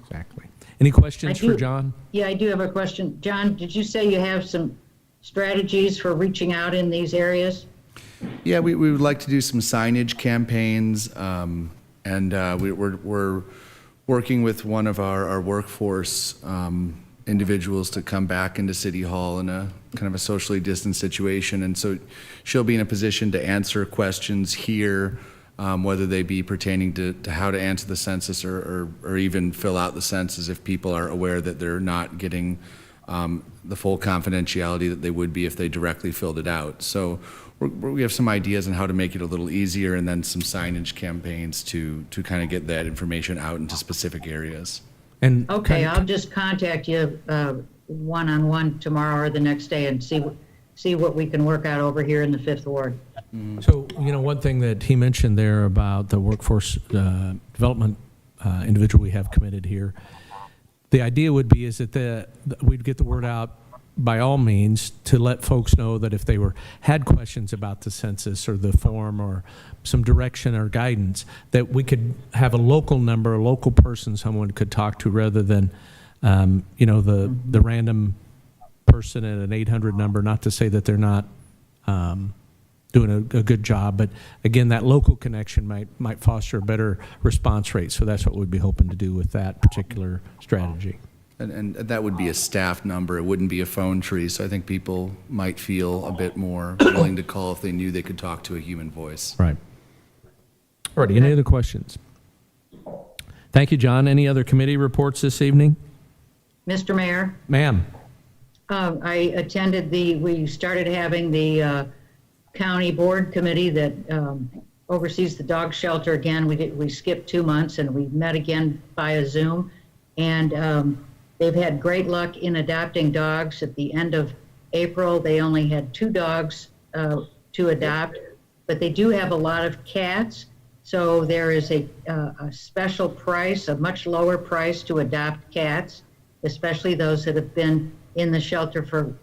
Exactly. Any questions for John? Yeah, I do have a question. John, did you say you have some strategies for reaching out in these areas? Yeah, we would like to do some signage campaigns, and we're working with one of our workforce individuals to come back into City Hall in a kind of a socially distanced situation. And so she'll be in a position to answer questions here, whether they be pertaining to how to answer the census or even fill out the census if people are aware that they're not getting the full confidentiality that they would be if they directly filled it out. So we have some ideas on how to make it a little easier, and then some signage campaigns to kind of get that information out into specific areas. And Okay, I'll just contact you one-on-one tomorrow or the next day and see what we can work out over here in the Fifth Ward. So, one thing that he mentioned there about the workforce development individual we have committed here, the idea would be is that we'd get the word out by all means to let folks know that if they had questions about the census or the form or some direction or guidance, that we could have a local number, a local person someone could talk to, rather than the random person at an 800 number. Not to say that they're not doing a good job, but again, that local connection might foster a better response rate. So that's what we'd be hoping to do with that particular strategy. And that would be a staff number. It wouldn't be a phone tree. So I think people might feel a bit more willing to call if they knew they could talk to a human voice. Right. All right. Any other questions? Thank you, John. Any other committee reports this evening? Mr. Mayor, Ma'am. I attended we started having the county board committee that oversees the dog shelter again. We skipped 2 months and we met again via Zoom. And they've had great luck in adopting dogs. At the end of April, they only had 2 dogs to adopt, but they do have a lot of cats. So there is a special price, a much lower price to adopt cats, especially those that have been in the shelter for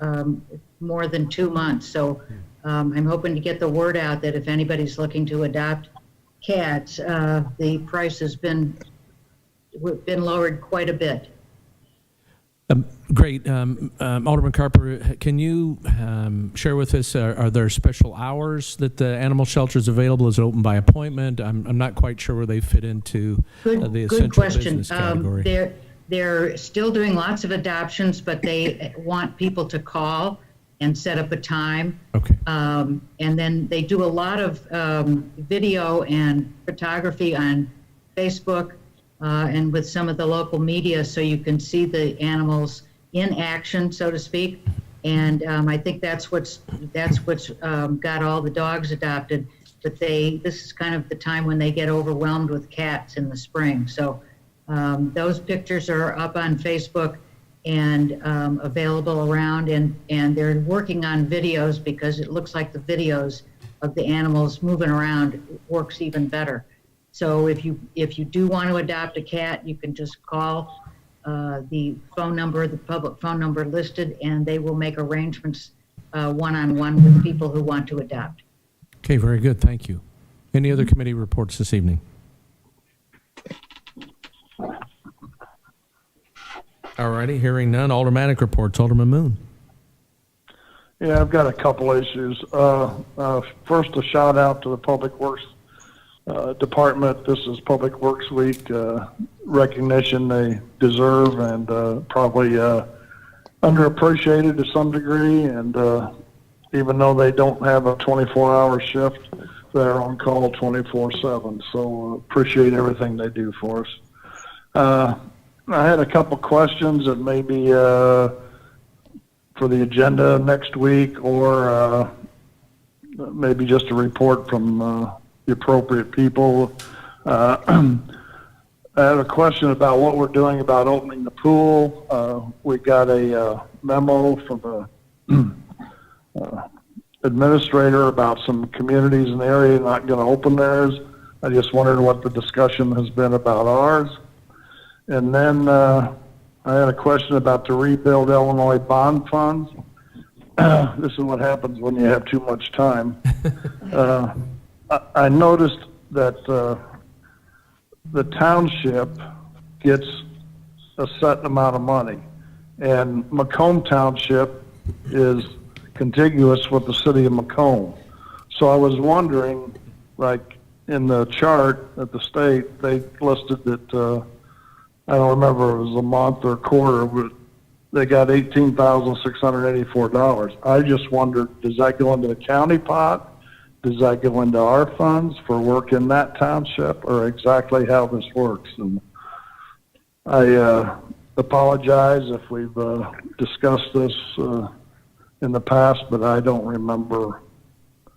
more than 2 months. So I'm hoping to get the word out that if anybody's looking to adopt cats, the price has been lowered quite a bit. Great. Alderman Carper, can you share with us, are there special hours that the animal shelter is available? Is it open by appointment? I'm not quite sure where they fit into the essential question. business category. They're still doing lots of adoptions, but they want people to call and set up a time. Okay. And then they do a lot of video and photography on Facebook and with some of the local media, so you can see the animals in action, so to speak. And I think that's what's got all the dogs adopted. But this is kind of the time when they get overwhelmed with cats in the spring. So those pictures are up on Facebook and available around, and they're working on videos because it looks like the videos of the animals moving around works even better. So if you do want to adopt a cat, you can just call the phone number, the public phone number listed, and they will make arrangements one-on-one with people who want to adopt. Okay, very good. Thank you. Any other committee reports this evening? All righty, hearing none. Aldermanic reports. Alderman Moon. Yeah, I've got a couple issues. First, a shout out to the Public Works Department. This is Public Works Week, recognition they deserve and probably underappreciated to some degree. And even though they don't have a 24-hour shift, they're on call 24/7. So appreciate everything they do for us. I had a couple questions that maybe for the agenda next week, or maybe just a report from the appropriate people. I have a question about what we're doing about opening the pool. We got a memo from the administrator about some communities in the area not going to open theirs. I just wondered what the discussion has been about ours. And then I had a question about the Rebuild Illinois bond funds. This is what happens when you have too much time. I noticed that the township gets a set amount of money, and Macomb Township is contiguous with the city of Macomb. So I was wondering, like in the chart at the state, they listed that, I don't remember if it was a month or a quarter, but they got $18,684. I just wondered, does that go into the county pot? Does that go into our funds for work in that township, or exactly how this works? And I apologize if we've discussed this in the past, but I don't remember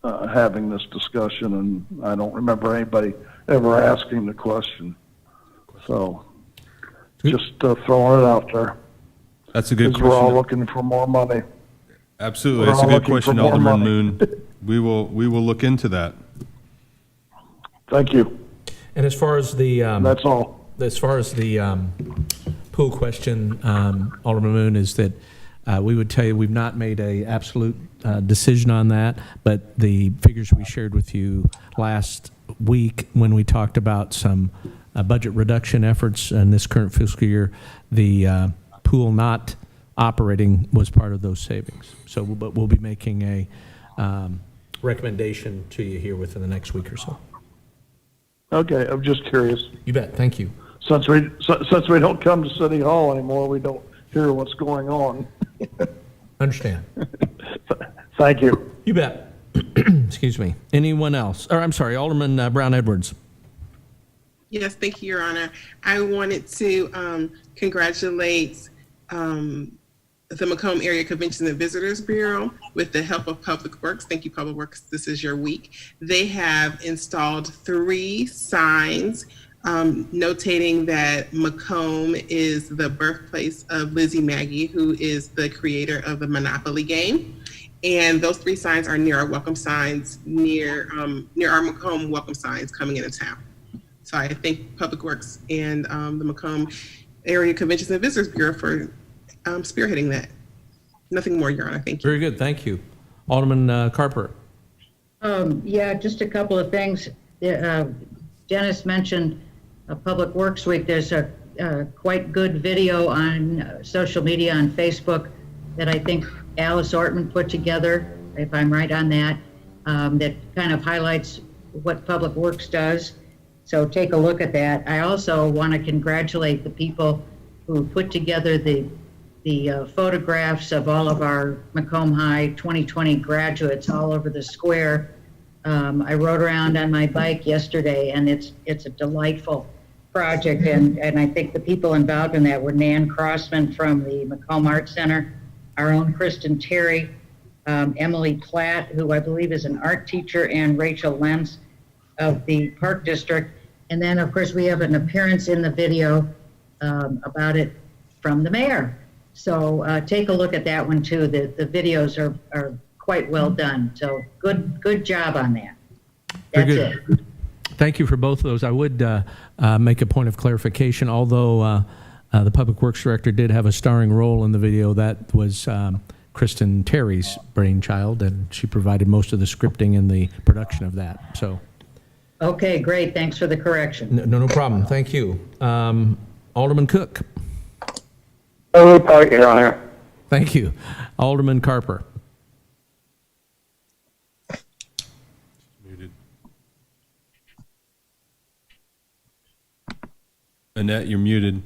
having this discussion, and I don't remember anybody ever asking the question. So just throwing it out there. That's a good Because we're all question. looking for more money. Absolutely. We're That's a all good looking question, for more Alderman money. Moon. We will look into that. Thank you. And as far as the That's all. as far as the pool question, Alderman Moon, is that we would tell you we've not made a absolute decision on that, but the figures we shared with you last week when we talked about some budget reduction efforts in this current fiscal year, the pool not operating was part of those savings. So, but we'll be making a recommendation to you here within the next week or so. Okay, I'm just curious. You bet. Thank you. Since we don't come to City Hall anymore, we don't hear what's going on. Understand. Thank you. You bet. Excuse me. Anyone else? Or I'm sorry, Alderman Brown Edwards. Yes, thank you, Your Honor. I wanted to congratulate the Macomb Area Convention and Visitors Bureau with the help of Public Works. Thank you, Public Works. This is your week. They have installed 3 signs notating that Macomb is the birthplace of Lizzie Maggie, who is the creator of the Monopoly game. And those 3 signs are near our welcome signs, near our Macomb welcome signs coming into town. So I thank Public Works and the Macomb Area Conventions and Visitors Bureau for spearheading that. Nothing more, Your Honor. Thank you. Very good. Thank you. Alderman Carper. Yeah, just a couple of things. Dennis mentioned Public Works Week. There's a quite good video on social media on Facebook that I think Alice Ortman put together, if I'm right on that, that kind of highlights what Public Works does. So take a look at that. I also want to congratulate the people who put together the photographs of all of our Macomb High 2020 graduates all over the square. I rode around on my bike yesterday, and it's a delightful project, and I think the people involved in that were Nan Crossman from the Macomb Art Center, our own Kristen Terry, Emily Platt, who I believe is an art teacher, and Rachel Lenz of the Park District. And then, of course, we have an appearance in the video about it from the mayor. So take a look at that one, too. The videos are quite well done. So good job on that. That's Very good. it. Thank you for both of those. I would make a point of clarification. Although the Public Works Director did have a starring role in the video, that was Kristen Terry's brainchild, and she provided most of the scripting and the production of that. So, Okay, great. Thanks for the correction. no problem. Thank you. Alderman Cook. No report, Your Honor. Thank you. Alderman Carper. Muted. Annette, you're muted.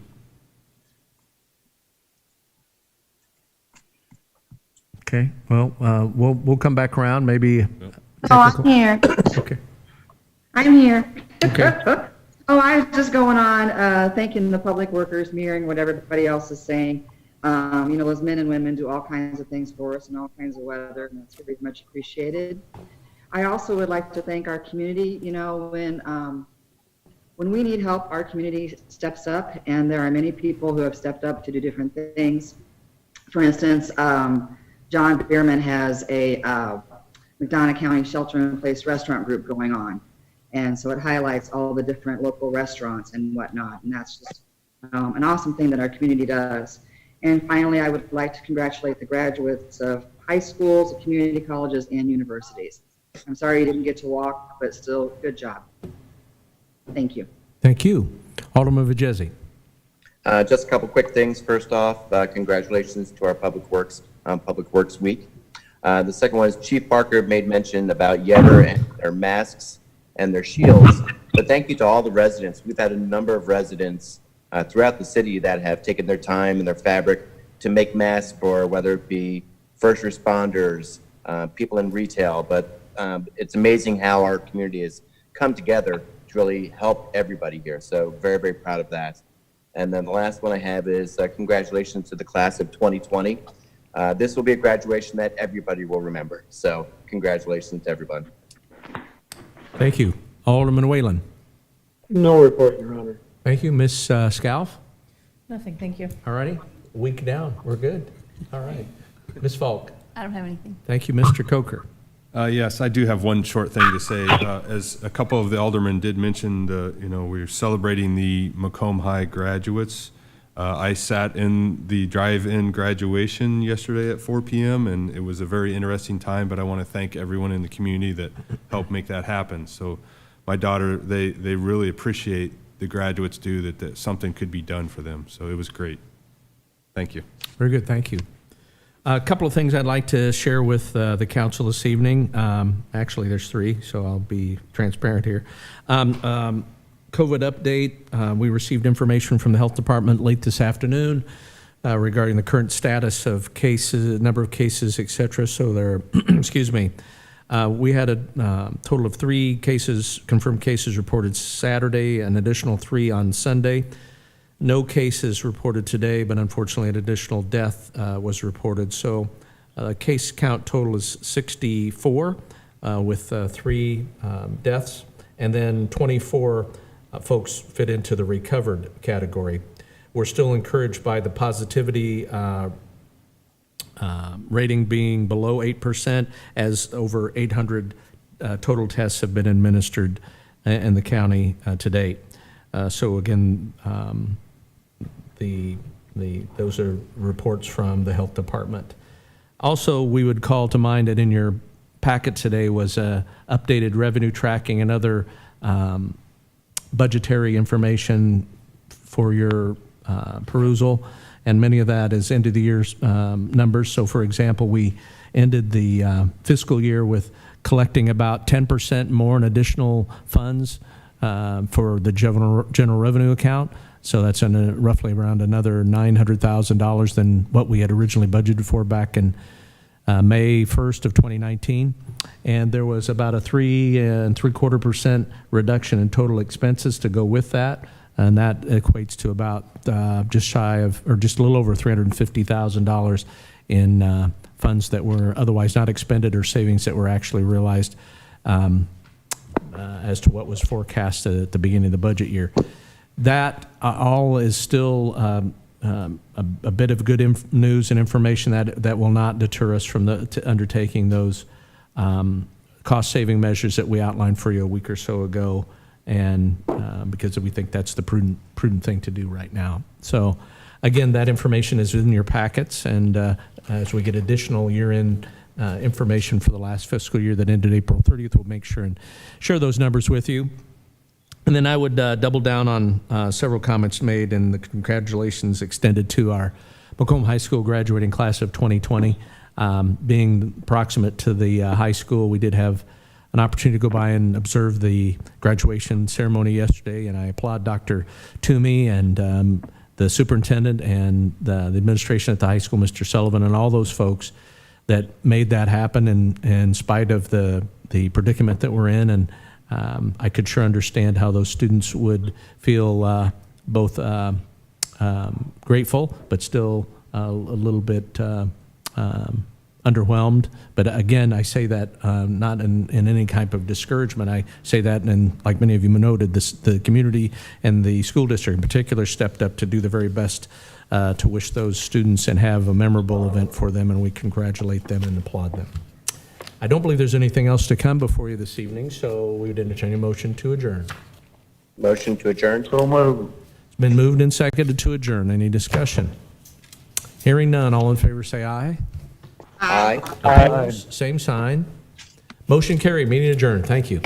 Okay, well, we'll come back around, maybe. Oh, I'm here. Okay, I'm here. okay. Oh, I was just going on, thanking the public workers, mirroring what everybody else is saying. Those men and women do all kinds of things for us in all kinds of weather, and that's very much appreciated. I also would like to thank our community. When we need help, our community steps up, and there are many people who have stepped up to do different things. For instance, John Bierman has a McDonough County Shelter-in-Place restaurant group going on. And so it highlights all the different local restaurants and whatnot. And that's just an awesome thing that our community does. And finally, I would like to congratulate the graduates of high schools, community colleges, and universities. I'm sorry you didn't get to walk, but still, good job. Thank you. Thank you. Alderman Vajezi. Just a couple quick things. First off, congratulations to our Public Works Week. The second one is Chief Parker made mention about Yetter and their masks and their shields. But thank you to all the residents. We've had a number of residents throughout the city that have taken their time and their fabric to make masks for whether it be first responders, people in retail. But it's amazing how our community has come together to really help everybody here. So very, very proud of that. And then the last one I have is congratulations to the class of 2020. This will be a graduation that everybody will remember. So congratulations to everyone. Thank you. Alderman Whalen. No report, Your Honor. Thank you. Ms. Scalf. Nothing, thank you. All righty. Week down. We're good. All right. Ms. Falk. I don't have anything. Thank you. Mr. Coker. Yes, I do have one short thing to say. As a couple of the aldermen did mention, we're celebrating the Macomb High graduates. I sat in the drive-in graduation yesterday at 4 p.m. and it was a very interesting time, but I want to thank everyone in the community that helped make that happen. So my daughter, they really appreciate the graduates do that something could be done for them. So it was great. Thank you. Very good. Thank you. A couple of things I'd like to share with the council this evening. Actually, there's three, so I'll be transparent here. COVID update. We received information from the health department late this afternoon regarding the current status of cases, number of cases, et cetera. So there, excuse me, we had a total of 3 cases, confirmed cases reported Saturday, an additional 3 on Sunday. No cases reported today, but unfortunately an additional death was reported. So case count total is 64 with 3 deaths, and then 24 folks fit into the recovered category. We're still encouraged by the positivity rating being below 8%, as over 800 total tests have been administered in the county to date. So again, those are reports from the health department. Also, we would call to mind that in your packet today was updated revenue tracking and other budgetary information for your perusal, and many of that is end of the year's numbers. So for example, we ended the fiscal year with collecting about 10% more in additional funds for the general revenue account. So that's roughly around another $900,000 than what we had originally budgeted for back in May 1st of 2019. And there was about a 3.75% reduction in total expenses to go with that. And that equates to about just shy of, or just a little over $350,000 in funds that were otherwise not expended, or savings that were actually realized as to what was forecasted at the beginning of the budget year. That all is still a bit of good news and information that will not deter us from undertaking those cost-saving measures that we outlined for you a week or so ago, and because we think that's the prudent thing to do right now. So again, that information is in your packets, and as we get additional year-end information for the last fiscal year that ended April 30th, we'll make sure and share those numbers with you. And then I would double down on several comments made and the congratulations extended to our Macomb High School graduating class of 2020. Being proximate to the high school, we did have an opportunity to go by and observe the graduation ceremony yesterday, and I applaud Dr. Toomey and the superintendent and the administration at the high school, Mr. Sullivan, and all those folks. that made that happen in spite of the predicament that we're in. And I could sure understand how those students would feel both grateful, but still a little bit underwhelmed. But again, I say that not in any type of discouragement. I say that, and like many of you noted, the community and the school district in particular stepped up to do the very best to wish those students and have a memorable event for them, and we congratulate them and applaud them. I don't believe there's anything else to come before you this evening, so we would entertain a motion to adjourn. Motion to adjourn? So moved. It's been moved and seconded to adjourn. Any discussion? Hearing none, all in favor say aye. Aye. Opposed, same sign. Motion carried, meeting adjourned. Thank you.